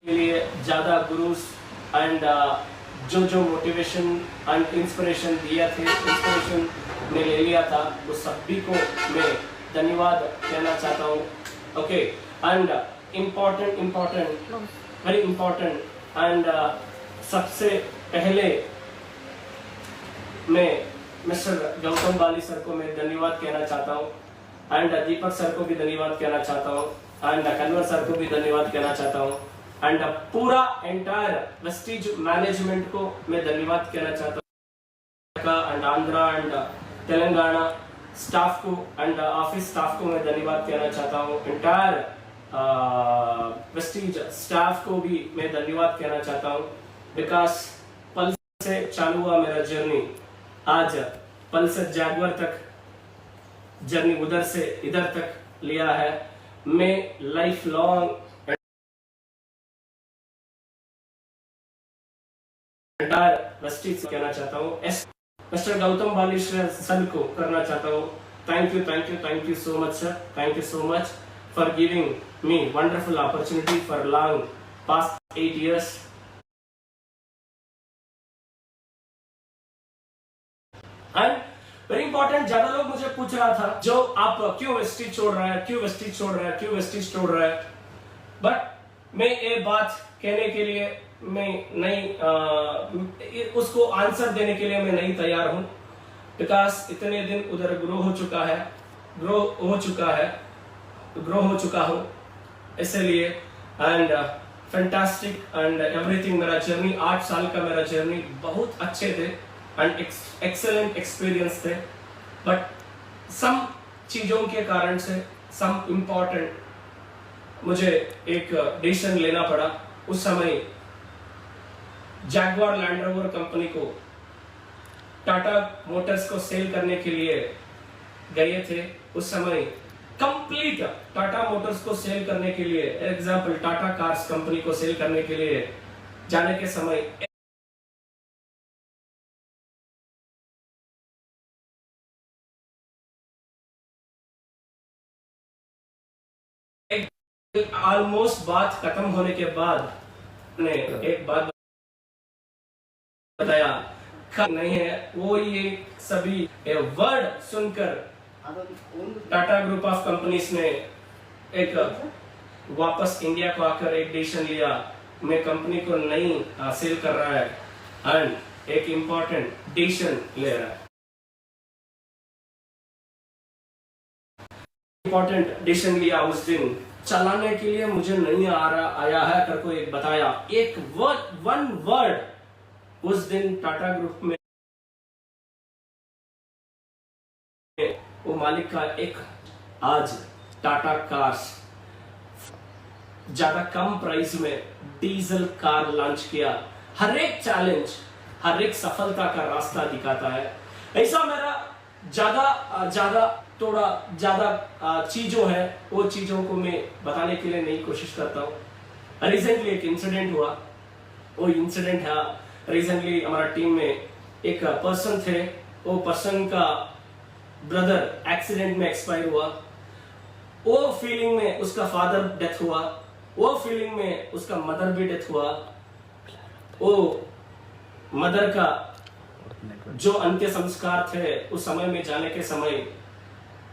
के लिए ज़्यादा गुरुस एंड जो जो मोटिवेशन एंड इंस्पिरेशन दिया थे, इंस्पिरेशन में ले लिया था, वो सभी को मैं धन्यवाद कहना चाहता हूँ। Okay, and important very important and सबसे पहले मैं मिस्टर गौतम बाली सर को मैं धन्यवाद कहना चाहता हूँ, एंड दीपक सर को भी धन्यवाद कहना चाहता हूँ, एंड कन्वर सर को भी धन्यवाद कहना चाहता हूँ, एंड पूरा एंटायर वेस्टीज मैनेजमेंट को मैं धन्यवाद कहना चाहता हूँ, and Andhra and Telangana staff को एंड ऑफिस स्टाफ को मैं धन्यवाद कहना चाहता हूँ। एंटायर वेस्टीज स्टाफ को भी मैं धन्यवाद कहना चाहता हूँ, बिकॉज पल्स से चालू हुआ मेरा जर्नी, आज पल्स जैगुआर तक जर्नी उधर से इधर तक लिया है। मैं लाइफ लॉन्ग वेस्टीज कहना चाहता हूँ, मिस्टर गौतम बाली सर को करना चाहता हूँ। Thank you so much sir, thank you so much for giving me wonderful opportunity for long past 8 years। And very important, ज्यादा लोग मुझे पूछ रहा था जो आप क्यों वेस्टीज छोड़ रहा है, क्यों वेस्टीज छोड़ रहा है, क्यों वेस्टीज छोड़ रहा है। बट मैं ये बात कहने के लिए मैं नहीं उसको आंसर देने के लिए मैं नहीं तैयार हूं, बिकॉज इतने दिन उधर ग्रो हो चुका हूं इसलिए। एंड फैंटास्टिक एंड एवरीथिंग, मेरा जर्नी 8 साल का मेरा जर्नी बहुत अच्छे थे एंड एक्सेलेंट एक्सपीरियंस थे। बट सम चीजों के कारण से सम इम्पोर्टेंट मुझे एक डिसीजन लेना पड़ा। उस समय जैगुआर लैंड रोवर कंपनी को टाटा मोटर्स को सेल करने के लिए गए थे। उस समय कंप्लीट टाटा मोटर्स को सेल करने के लिए, एग्जांपल टाटा कार्स कंपनी को सेल करने के लिए जाने के समय ऑलमोस्ट बात खत्म होने के बाद ने एक बात बताया नहीं है, वो ये सभी वर्ड सुनकर टाटा ग्रुप ऑफ कंपनीज ने एक वापस इंडिया को आकर एक डिसीजन लिया, मैं कंपनी को नहीं सेल कर रहा है एंड एक इंपॉर्टेंट डिसीजन ले रहा है। इंपॉर्टेंट डिसीजन लिया उस दिन, चलाने के लिए मुझे नहीं आया है कर को एक बताया, एक वन वर्ड उस दिन टाटा ग्रुप में वो मालिक का एक, आज टाटा कार्स ज्यादा कम प्राइस में डीजल कार लॉन्च किया। हर एक चैलेंज, हर एक सफलता का रास्ता दिखाता है। ऐसा मेरा थोड़ा ज्यादा चीजों है, वो चीजों को मैं बताने के लिए नहीं कोशिश करता हूँ। रिसेंटली एक इंसिडेंट हुआ, वो इंसिडेंट है रिसेंटली हमारा टीम में एक पर्सन थे, वो पर्सन का ब्रदर एक्सीडेंट में एक्सपायर हुआ। वो फीलिंग में उसका फादर डेथ हुआ, वो फीलिंग में उसका मदर भी डेथ हुआ। वो मदर का जो अंत्य संस्कार थे उस समय में जाने के समय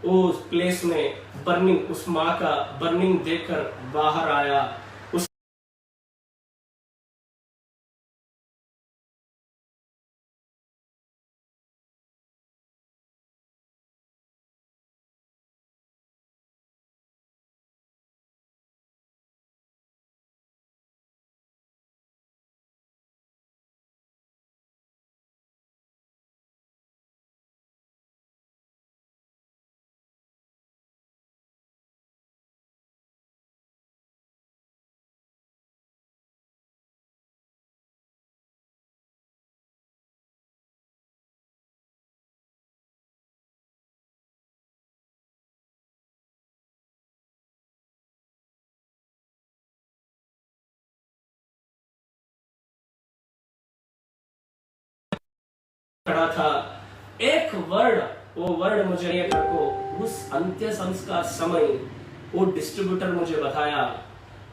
उस प्लेस में बर्निंग, उस माँ का बर्निंग देखकर बाहर आया। उस खड़ा था, एक वर्ड, वो वर्ड मुझे ये को उस अंत्य संस्कार समय वो डिस्ट्रीब्यूटर मुझे बताया।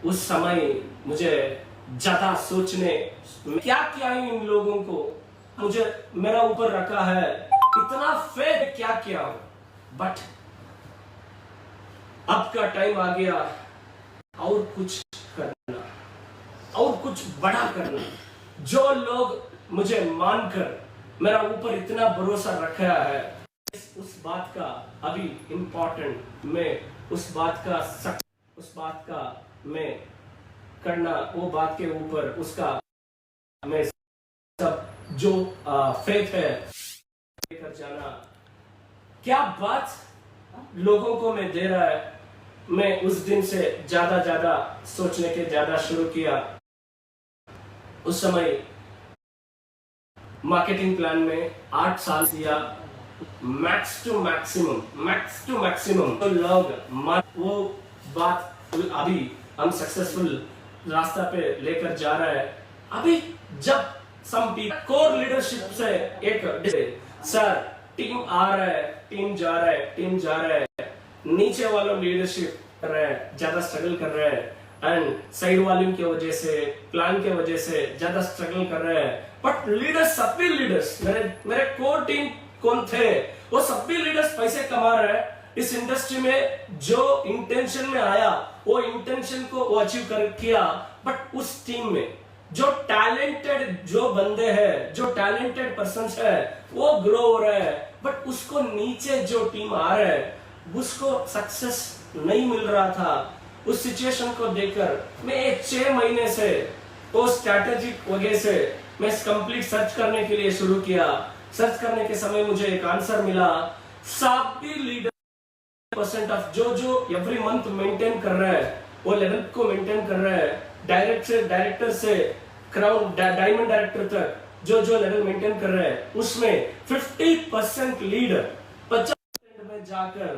उस समय मुझे ज्यादा सोचने, क्या क्या इन लोगों को मुझे मेरा ऊपर रखा है, इतना फेथ क्या किया हूं, बट अब का टाइम आ गया और कुछ करना, और कुछ बड़ा करना। जो लोग मुझे मानकर मेरा ऊपर इतना भरोसा रखा है, उस बात का अभी इंपॉर्टेंट मैं उस बात का मैं करना, वो बात के ऊपर उसका मैं सब जो फेथ है लेकर जाना। क्या बात लोगों को मैं दे रहा है, मैं उस दिन से ज्यादा सोचने के ज्यादा शुरू किया। उस समय मार्केटिंग प्लान में 8 साल दिया, मैक्स टू मैक्सिमम तो लोग वो बात अभी हम सक्सेसफुल रास्ता पे लेकर जा रहा है। अभी जब सम पीपल कोर लीडरशिप से एक सर टीम आ रहा है, टीम जा रहा है, नीचे वालों लीडरशिप कर रहे हैं, ज्यादा स्ट्रगल कर रहे हैं, एंड साइड वॉल्यूम की वजह से, प्लान के वजह से ज्यादा स्ट्रगल कर रहे हैं। बट लीडर्स, सभी लीडर्स, मेरे कोर टीम कौन थे, वो सभी लीडर्स पैसे कमा रहे हैं इस इंडस्ट्री में। जो इंटेंशन में आया वो इंटेंशन को वो अचीव कर किया। बट उस टीम में जो टैलेंटेड जो बंदे हैं, जो टैलेंटेड पर्सन्स है, वो ग्रो हो रहे हैं। बट उसको नीचे जो टीम आ रहा है उसको सक्सेस नहीं मिल रहा था। उस सिचुएशन को देखकर मैं 6 महीने से वो स्ट्रैटेजिक वजह से मैं कंप्लीट सर्च करने के लिए शुरू किया। सर्च करने के समय मुझे एक आंसर मिला, सभी लीडर % ऑफ जो एवरी मंथ मेंटेन कर रहे हैं, वो लेवल को मेंटेन कर रहे हैं, डायरेक्टर से क्राउन डायमंड डायरेक्टर तक जो लेवल मेंटेन कर रहे हैं, उसमें 50% लीडर 50% में जाकर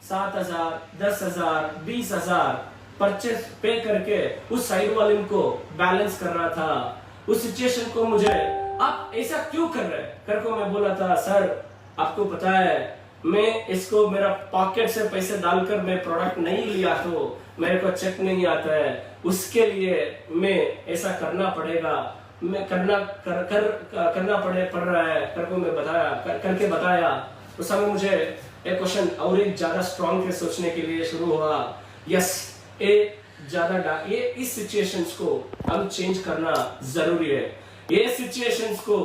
7,000, 10,000, 20,000 परचेस पे करके उस साइड वाले को बैलेंस कर रहा था। उस सिचुएशन को मुझे आप ऐसा क्यों कर रहे हैं करके मैं बोला था, सर आपको पता है मैं इसको मेरा पॉकेट से पैसे डालकर मैं प्रोडक्ट नहीं लिया तो मेरे को चेक नहीं आता है, उसके लिए मैं ऐसा करना पड़ेगा, मैं पड़ रहा है करके मैं करके बताया। उस समय मुझे एक क्वेश्चन और एक ज्यादा स्ट्रॉन्ग के सोचने के लिए शुरू हुआ। यस, ये इस सिचुएशंस को हम चेंज करना जरूरी है, ये सिचुएशंस को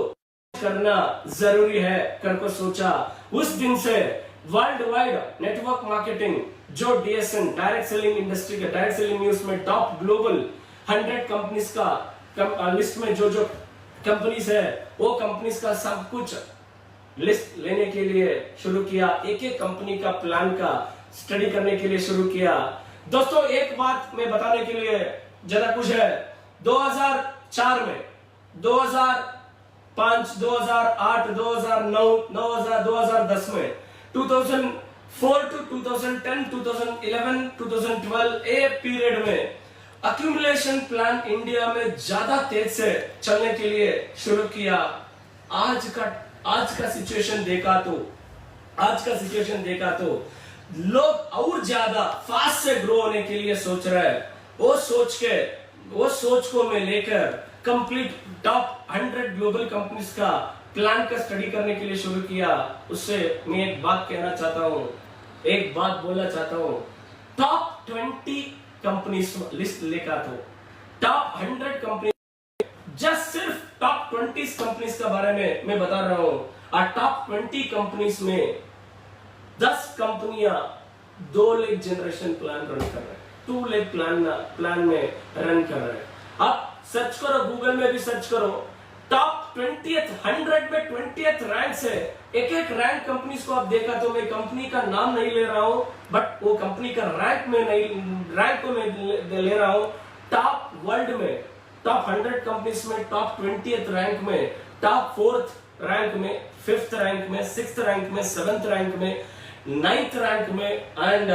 करना जरूरी है करके सोचा। उस दिन से वर्ल्ड वाइड नेटवर्क मार्केटिंग जो डीएसएन डायरेक्ट सेलिंग इंडस्ट्री के डायरेक्ट सेलिंग न्यूज में टॉप ग्लोबल 100 कंपनीज का लिस्ट में जो कंपनीज है, वो कंपनीज का सब कुछ लिस्ट लेने के लिए शुरू किया। एक कंपनी का प्लान का स्टडी करने के लिए शुरू किया। दोस्तों एक बात मैं बताने के लिए ज्यादा कुछ है, 2004 में, 2005, 2008, 2009, 2010 में, 2004 to 2010, 2011, 2012 ए पीरियड में अक्यूमुलेशन प्लान इंडिया में ज्यादा तेज से चलने के लिए शुरू किया। आज का सिचुएशन देखा तो लोग और ज्यादा फास्ट से ग्रो होने के लिए सोच रहे हैं। वो सोच को मैं लेकर कंप्लीट टॉप 100 ग्लोबल कंपनीज का प्लान का स्टडी करने के लिए शुरू किया। उससे मैं एक बात कहना चाहता हूँ, एक बात बोलना चाहता हूँ, टॉप 20 कंपनीज लिस्ट लेकर तो टॉप 100 कंपनी, जस्ट सिर्फ टॉप 20 कंपनीज के बारे में मैं बता रहा हूँ। और टॉप 20 कंपनीज में 10 कंपनियां 2 लाख जनरेशन प्लान रन कर रहे हैं, 2 लाख प्लान में रन कर रहे हैं। आप सर्च करो, गूगल में भी सर्च करो, टॉप 20th 100 में 20th रैंक से एक रैंक कंपनीज को आप देखा तो मैं कंपनी का नाम नहीं ले रहा हूं, बट वो कंपनी का रैंक को मैं ले रहा हूं। टॉप वर्ल्ड में टॉप 100 कंपनीज में टॉप 20th रैंक में, टॉप 4th रैंक में, 5th रैंक में, 6th रैंक में, 7th रैंक में, 9th रैंक में, एंड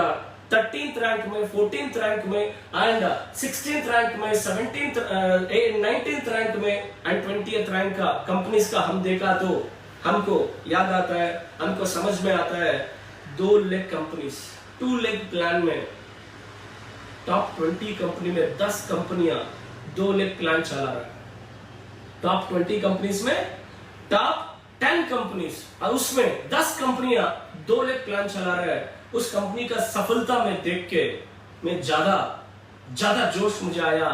13th रैंक में, 14th रैंक में, एंड 16th रैंक में, 19th रैंक में, एंड 20th रैंक का कंपनीज का हम देखा तो हमको याद आता है, हमको समझ में आता है 2 लाख कंपनीज, 2 लाख प्लान में टॉप 20 कंपनी में 10 कंपनियां 2 लाख प्लान चला रहा है। टॉप 20 कंपनीज में टॉप 10 कंपनीज और उसमें 10 कंपनियां 2 लाख प्लान चला रहे हैं। उस कंपनी का सफलता में देख के मैं ज्यादा जोश मुझे आया।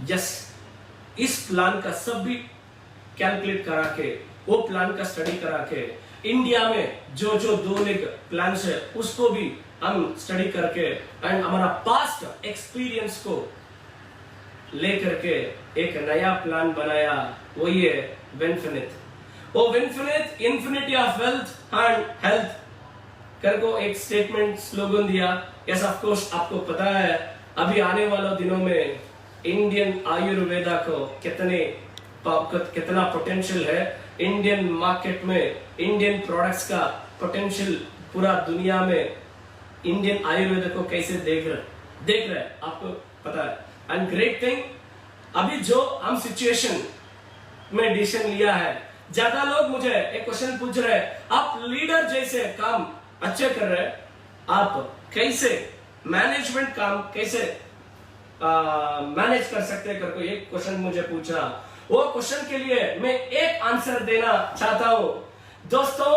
यस, इस प्लान का सब भी कैलकुलेट करा के, वो प्लान का स्टडी करा के, इंडिया में जो 2 लाख प्लान है उसको भी हम स्टडी करके एंड हमारा पास्ट एक्सपीरियंस को लेकर के एक नया प्लान बनाया। वो ये विनफिनिट, वो Winfinite infinity of wealth and health कर को एक स्टेटमेंट स्लोगन दिया। यस ऑफ कोर्स आपको पता है अभी आने वाले दिनों में इंडियन आयुर्वेदा को कितना पोटेंशियल है, इंडियन मार्केट में इंडियन प्रोडक्ट्स का पोटेंशियल पूरा दुनिया में इंडियन आयुर्वेद को कैसे देख रहे आपको पता है। एंड ग्रेट थिंग, अभी जो हम सिचुएशन में डिसीजन लिया है, ज्यादा लोग मुझे एक क्वेश्चन पूछ रहे हैं, आप लीडर जैसे काम अच्छे कर रहे हैं, आप कैसे मैनेजमेंट काम कैसे मैनेज कर सकते हैं करके एक क्वेश्चन मुझे पूछा। वो क्वेश्चन के लिए मैं एक आंसर देना चाहता हूं। दोस्तों,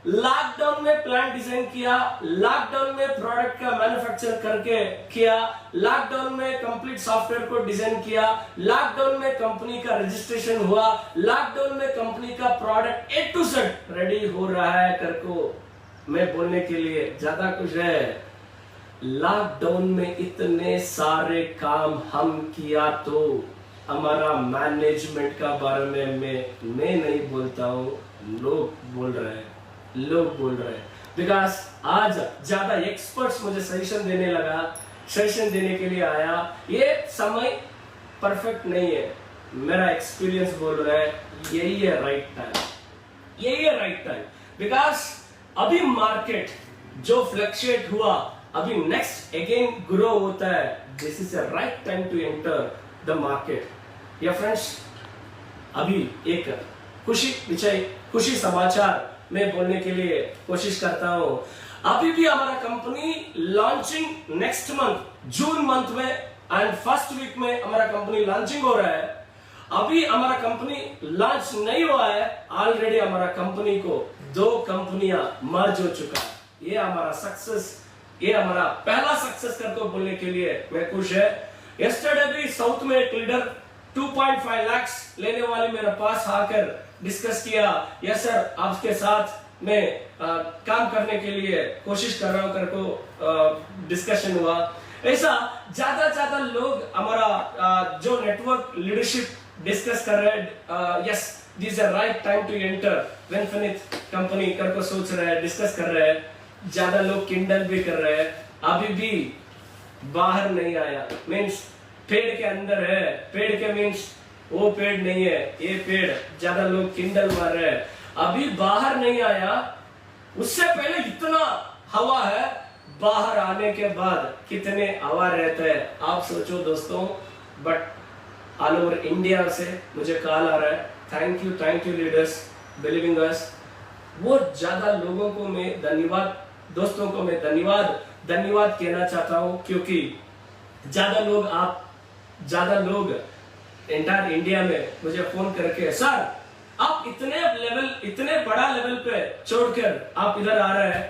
लॉकडाउन में प्लान डिजाइन किया, लॉकडाउन में प्रोडक्ट का मैन्युफैक्चर करके किया, लॉकडाउन में कंप्लीट सॉफ्टवेयर को डिजाइन किया, लॉकडाउन में कंपनी का रजिस्ट्रेशन हुआ, लॉकडाउन में कंपनी का product A to Z ready हो रहा है करको मैं बोलने के लिए ज्यादा कुछ है। लॉकडाउन में इतने सारे काम हम किया तो हमारा मैनेजमेंट का बारे में मैं नहीं बोलता हूँ, लोग बोल रहे हैं बिकॉज आज ज्यादा एक्सपर्ट्स मुझे सजेशन देने के लिए आया। ये समय परफेक्ट नहीं है, मेरा एक्सपीरियंस बोल रहा है यही है राइट टाइम बिकॉज अभी मार्केट जो फ्लक्चुएट हुआ, अभी नेक्स्ट अगेन ग्रो होता है। This is a right time to enter the market. या फ्रेंड्स, अभी एक खुशी समाचार मैं बोलने के लिए कोशिश करता हूं। अभी भी हमारा company launching next month June month में एंड फर्स्ट वीक में हमारा कंपनी लॉन्चिंग हो रहा है। अभी हमारा कंपनी लॉन्च नहीं हुआ है, ऑलरेडी हमारा कंपनी को 2 कंपनियां मर्ज हो चुका है। ये हमारा सक्सेस, ये हमारा पहला सक्सेस करके बोलने के लिए मैं खुश है। यस्टरडे भी साउथ में एक लीडर 2.5 लाख लेने वाले मेरे पास आकर डिस्कस किया। यस सर, आपके साथ मैं काम करने के लिए कोशिश कर रहा हूं करको डिस्कशन हुआ। ऐसा ज्यादा लोग हमारा जो नेटवर्क लीडरशिप डिस्कस कर रहे हैं। Yes, this is the right time to enter Winfinite company करको सोच रहे हैं, डिस्कस कर रहे हैं। ज्यादा लोग किंडल भी कर रहे हैं, अभी भी बाहर नहीं आया। मीन्स पेड़ के अंदर है, पेड़ के मीन्स वो पेड़ नहीं है, ये पेड़। ज्यादा लोग किंडल मार रहे हैं, अभी बाहर नहीं आया। उससे पहले इतना हवा है, बाहर आने के बाद कितने हवा रहते हैं आप सोचो दोस्तों। बट ऑल ओवर इंडिया से मुझे कॉल आ रहा है, थैंक यू लीडर्स बिलीविंग अस। वो ज्यादा लोगों को मैं धन्यवाद, दोस्तों को मैं धन्यवाद कहना चाहता हूं, क्योंकि ज्यादा लोग एंटायर इंडिया में मुझे फोन करके, सर आप इतने बड़ा लेवल पे छोड़कर आप इधर आ रहे हैं,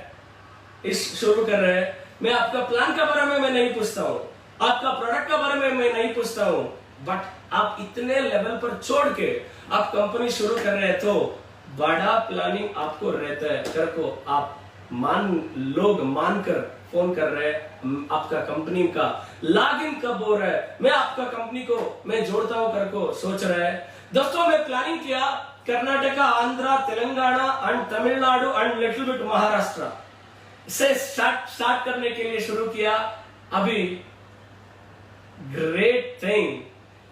इस शुरू कर रहे हैं। मैं आपका प्लान के बारे में मैं नहीं पूछता हूँ, आपका प्रोडक्ट के बारे में मैं नहीं पूछता हूँ, बट आप इतने लेवल पर छोड़ के आप कंपनी शुरू कर रहे हैं तो बड़ा प्लानिंग आपको रहता है करको आप लोग मानकर फोन कर रहे हैं। आपका कंपनी का लॉगिन कब हो रहा है, मैं आपका कंपनी को मैं जोड़ता हूं करको सोच रहा है। दोस्तों, मैं प्लानिंग किया Karnataka, Andhra, Telangana and Tamil Nadu and little bit Maharashtra से स्टार्ट करने के लिए शुरू किया। अभी ग्रेट थिंग,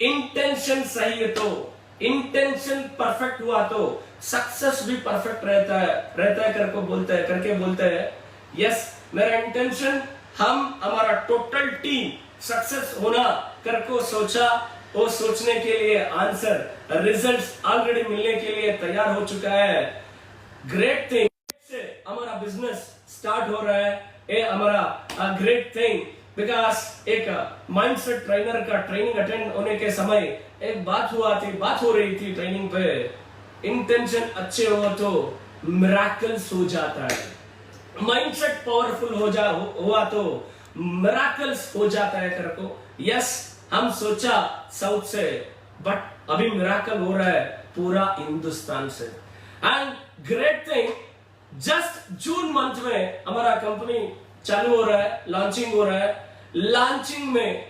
इंटेंशन सही है तो, इंटेंशन परफेक्ट हुआ तो सक्सेस भी परफेक्ट रहता है करके बोलते हैं। यस, मेरा इंटेंशन हमारा टोटल टीम सक्सेस होना करको सोचा, वो सोचने के लिए आंसर रिजल्ट्स ऑलरेडी मिलने के लिए तैयार हो चुका है। ग्रेट थिंग से हमारा बिजनेस स्टार्ट हो रहा है, ये हमारा ग्रेट थिंग। बिकॉज एक माइंडसेट ट्रेनर का ट्रेनिंग अटेंड होने के समय एक बात हो रही थी ट्रेनिंग पे, इंटेंशन अच्छे हो तो मिराकल्स हो जाता है, माइंडसेट पावरफुल हुआ तो मिराकल्स हो जाता है करको। यस, हम सोचा साउथ से, बट अभी मिराकल हो रहा है पूरा हिंदुस्तान से। And great thing, just June month में हमारा कंपनी चालू हो रहा है, लॉन्चिंग हो रहा है। लॉन्चिंग में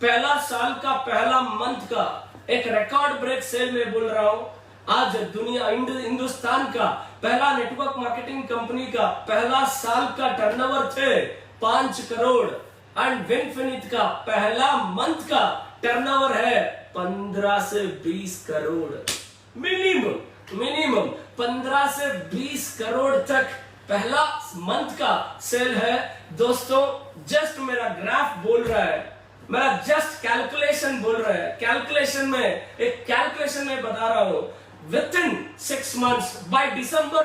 पहला साल का पहला मंथ का एक रिकॉर्ड ब्रेक सेल में बोल रहा हूं। आज दुनिया हिंदुस्तान का पहला नेटवर्क मार्केटिंग कंपनी का पहला साल का टर्नओवर थे 5 करोड़ एंड विनफिनिट का पहला मंथ का टर्नओवर है 15 से 20 करोड़ मिनिमम 15 से 20 करोड़ तक पहला मंथ का सेल है दोस्तों। जस्ट मेरा ग्राफ बोल रहा है, मेरा जस्ट कैलकुलेशन बोल रहा है, कैलकुलेशन में बता रहा हूं, with in 6 months by December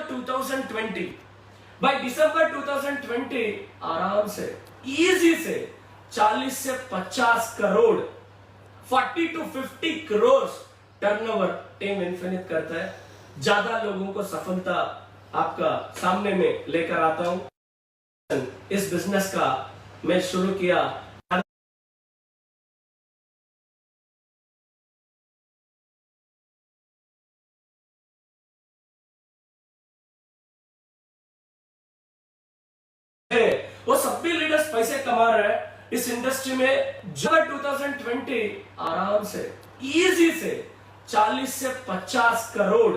2020 आराम से इजी से 40 से 50 crore 40 to 50 crore turnover team infinite करता है। ज्यादा लोगों को सफलता आपका सामने में लेकर आता हूं। इस बिजनेस का मैं शुरू किया वो सब भी लीडर्स पैसे कमा रहे हैं इस इंडस्ट्री में। जो 2020 आराम से इजी से 40 से 50 crore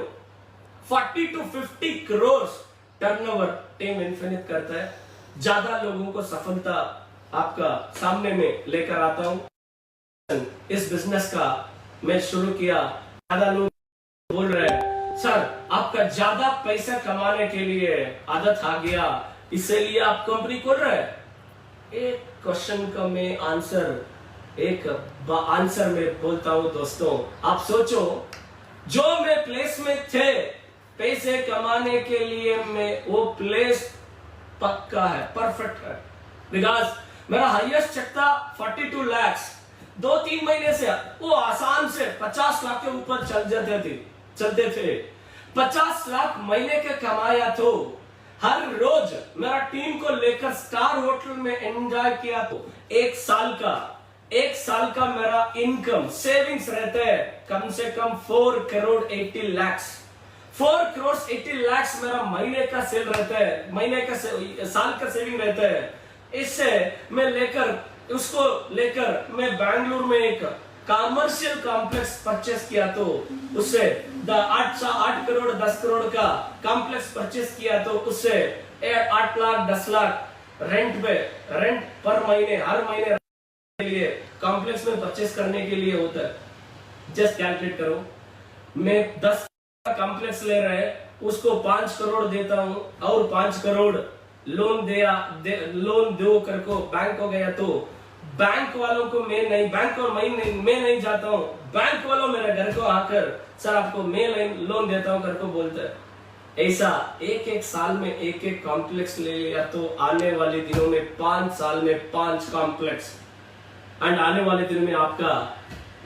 40 to 50 crore turnover team infinite करता है। ज्यादा लोगों को सफलता आपका सामने में लेकर आता हूं। इस बिजनेस का मैं शुरू किया, ज्यादा लोग बोल रहे हैं सर आपका ज्यादा पैसा कमाने के लिए आदत आ गया, इसीलिए आप कंपनी खोल रहे हैं। एक क्वेश्चन का मैं आंसर में बोलता हूं दोस्तों, आप सोचो जो मैं प्लेस में थे पैसे कमाने के लिए, मैं वो प्लेस पक्का है, परफेक्ट है। बिकॉज मेरा हाईएस्ट चेक था 42 लाख, 2-3 महीने से वो आसान से 50 लाख के ऊपर चलते थे। 50 लाख महीने के कमाया तो हर रोज मेरा टीम को लेकर स्टार होटल में एंजॉय किया तो एक साल का मेरा इनकम सेविंग्स रहते हैं कम से कम 4 करोड़ 80 लाख। 4 करोड़ 80 लाख मेरा महीने का सेल रहता है, महीने का साल का सेविंग रहता है। इससे मैं बैंगलोर में एक कमर्शियल कॉम्प्लेक्स परचेस किया तो उससे 8 करोड़ 10 करोड़ का कॉम्प्लेक्स परचेस किया तो उससे 8 लाख 10 लाख रेंट पर महीने हर महीने के लिए कॉम्प्लेक्स में परचेस करने के लिए होता है। जस्ट कैलकुलेट करो, मैं 10 का कॉम्प्लेक्स ले रहे हैं उसको 5 करोड़ देता हूं और 5 करोड़ लोन दो करको बैंक हो गया तो बैंक वालों को मैं नहीं जाता हूं, बैंक वालों मेरे घर को आकर सर आपको मैं लोन देता हूं करको बोलता है। ऐसा एक साल में एक कॉम्प्लेक्स ले लिया तो आने वाले दिनों में 5 साल में 5 कॉम्प्लेक्स एंड आने वाले दिनों में आपका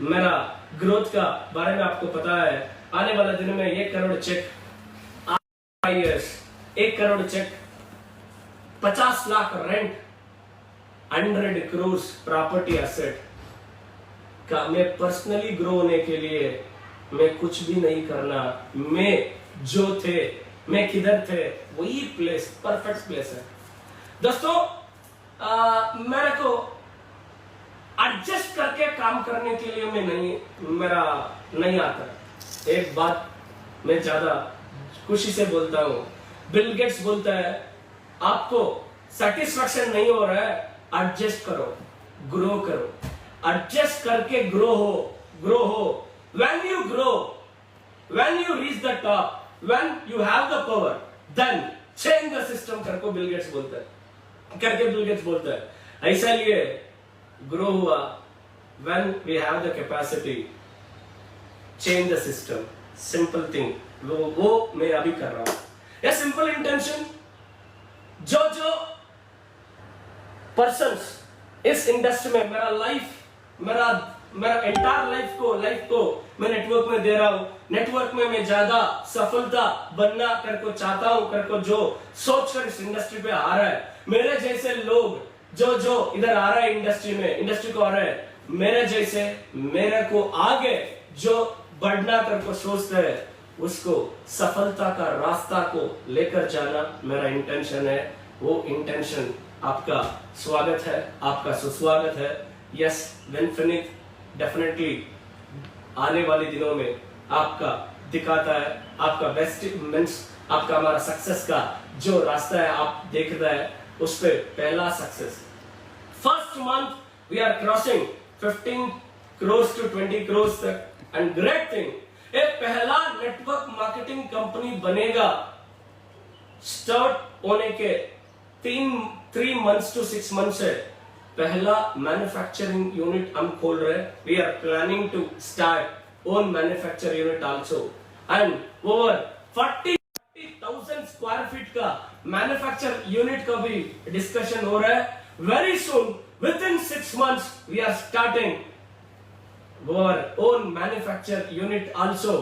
मेरा ग्रोथ का बारे में आपको पता है। आने वाले दिनों में 1 crore cheque 1 crore cheque 50 lakh rent 100 crore property asset का मैं पर्सनली ग्रो होने के लिए मैं कुछ भी नहीं करना। मैं किधर थे वही प्लेस परफेक्ट प्लेस है दोस्तों। मेरे को एडजस्ट करके काम करने के लिए मेरा नहीं आता। एक बात मैं ज्यादा खुशी से बोलता हूं, बिल गेट्स बोलता है आपको सेटिस्फैक्शन नहीं हो रहा है, एडजस्ट करो, ग्रो करो, एडजस्ट करके ग्रो हो। When you grow, when you reach the top, when you have the power, then change the system करके बिल गेट्स बोलता है। ऐसा लिए ग्रो हुआ, when we have the capacity, change the system, simple thing, वो मैं अभी कर रहा हूं। या सिंपल इंटेंशन, जो पर्सन्स इस इंडस्ट्री में मेरा मेरा एंटायर लाइफ को मैं नेटवर्क में दे रहा हूँ। नेटवर्क में मैं ज्यादा सफलता बनना कर को चाहता हूँ, कर को जो सोच कर इस इंडस्ट्री पे आ रहा है, मेरे जैसे लोग जो इधर आ रहा है इंडस्ट्री को आ रहा है, मेरे जैसे मेरे को आगे जो बढ़ना कर को सोचते है, उसको सफलता का रास्ता को लेकर जाना मेरा इंटेंशन है। वो इंटेंशन आपका स्वागत है, आपका सुस्वागत है। यस, विनफिनिट डेफिनेटली आने वाले दिनों में आपका दिखाता है, आपका बेस्ट मीन्स आपका हमारा सक्सेस का जो रास्ता है आप देख रहे हैं, उस पे पहला success. First month we are crossing 15 crores to 20 crores तक, एंड ग्रेट थिंग, एक पहला नेटवर्क मार्केटिंग कंपनी बनेगा स्टार्ट होने के 3 months to 6 months है। पहला मैन्युफैक्चरिंग यूनिट हम खोल रहे हैं। We are planning to start own manufacture unit also, and over 40,000 square feet का मैन्युफैक्चर यूनिट का भी डिस्कशन हो रहा है। Very soon, within 6 months we are starting our own manufacture unit also.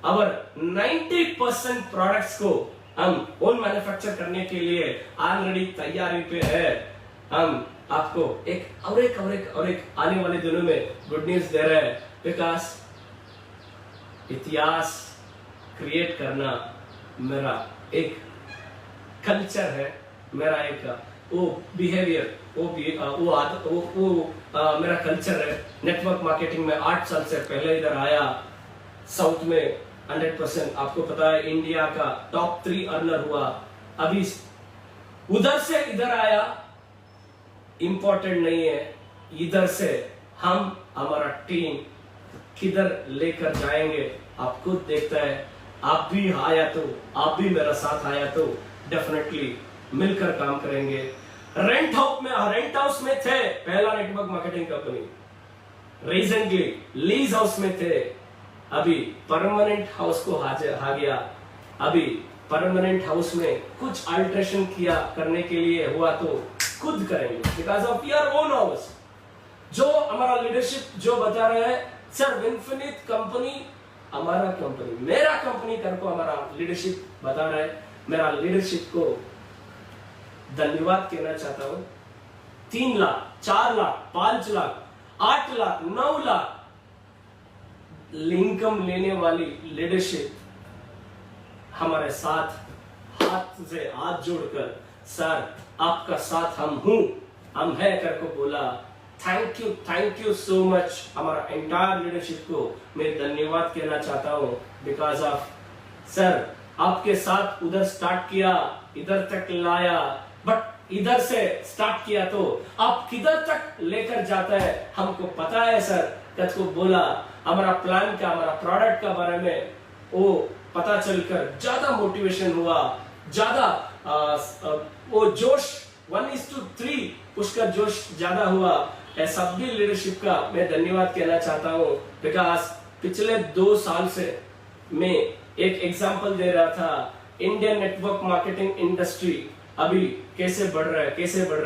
Our 90% products को हम ओन मैन्युफैक्चर करने के लिए ऑलरेडी तैयारी पे है। हम आपको एक और एक आने वाले दिनों में गुड न्यूज दे रहे हैं, बिकॉज इतिहास क्रिएट करना मेरा एक कल्चर है, मेरा एक वो बिहेवियर, वो मेरा कल्चर है। नेटवर्क मार्केटिंग में 8 साल से पहले इधर आया, साउथ में 100%, आपको पता है इंडिया का टॉप 3 अर्नर हुआ। अभी उधर से इधर आया, इंपॉर्टेंट नहीं है इधर से हम हमारा टीम किधर लेकर जाएंगे आप खुद देखता है। आप भी आया तो, आप भी मेरा साथ आया तो डेफिनेटली मिलकर काम करेंगे। रेंट हाउस में थे पहला network marketing company, recently lease house में थे, अभी परमानेंट हाउस को आ गया। अभी परमानेंट हाउस में कुछ अल्टरेशन किया करने के लिए हुआ तो खुद करेंगे, because of your own house. जो हमारा लीडरशिप जो बता रहे हैं, सर विनफिनिट कंपनी हमारा कंपनी, मेरा कंपनी करको हमारा लीडरशिप बता रहा है। मेरा लीडरशिप को धन्यवाद कहना चाहता हूं। 3 लाख, 4 लाख, 5 लाख, 8 लाख, 9 लाख इनकम लेने वाली लीडरशिप हमारे साथ हाथ से हाथ जोड़कर, सर आपका साथ हम है करके बोला। Thank you so much. हमारा एंटायर लीडरशिप को मैं धन्यवाद कहना चाहता हूं, बिकॉज ऑफ सर आपके साथ उधर स्टार्ट किया, इधर तक लाया, बट इधर से स्टार्ट किया तो आप किधर तक लेकर जाता है हमको पता है सर। कद को बोला हमारा प्लान का, हमारा प्रोडक्ट का बारे में वो पता चलकर ज्यादा मोटिवेशन हुआ, ज्यादा वो जोश 1:3 उसका जोश ज्यादा हुआ। ऐसा भी लीडरशिप का मैं धन्यवाद कहना चाहता हूँ, बिकॉज पिछले 2 साल से मैं एक एग्जांपल दे रहा था, इंडियन नेटवर्क मार्केटिंग इंडस्ट्री अभी कैसे बढ़ रहा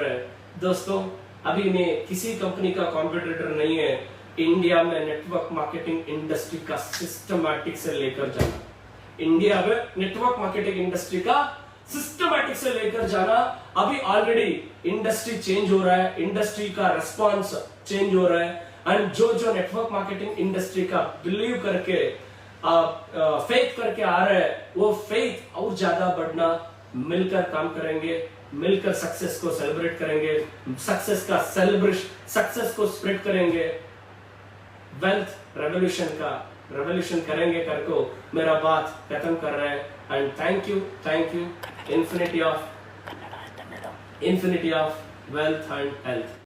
है। दोस्तों अभी मैं किसी कंपनी का कॉम्पिटिटर नहीं है। इंडिया में नेटवर्क मार्केटिंग इंडस्ट्री का सिस्टमैटिक से लेकर जाना, इंडिया में नेटवर्क मार्केटिंग इंडस्ट्री का सिस्टमैटिक से लेकर जाना। अभी ऑलरेडी इंडस्ट्री चेंज हो रहा है, इंडस्ट्री का रिस्पांस चेंज हो रहा है, एंड जो नेटवर्क मार्केटिंग इंडस्ट्री का बिलीव करके फेथ करके आ रहा है, वो फेथ और ज्यादा बढ़ना। मिलकर काम करेंगे, मिलकर सक्सेस को सेलिब्रेट करेंगे, सक्सेस को स्प्रेड करेंगे, वेल्थ रेवोल्यूशन करेंगे करको मेरा बात खत्म कर रहे हैं। And thank you infinity of wealth and health.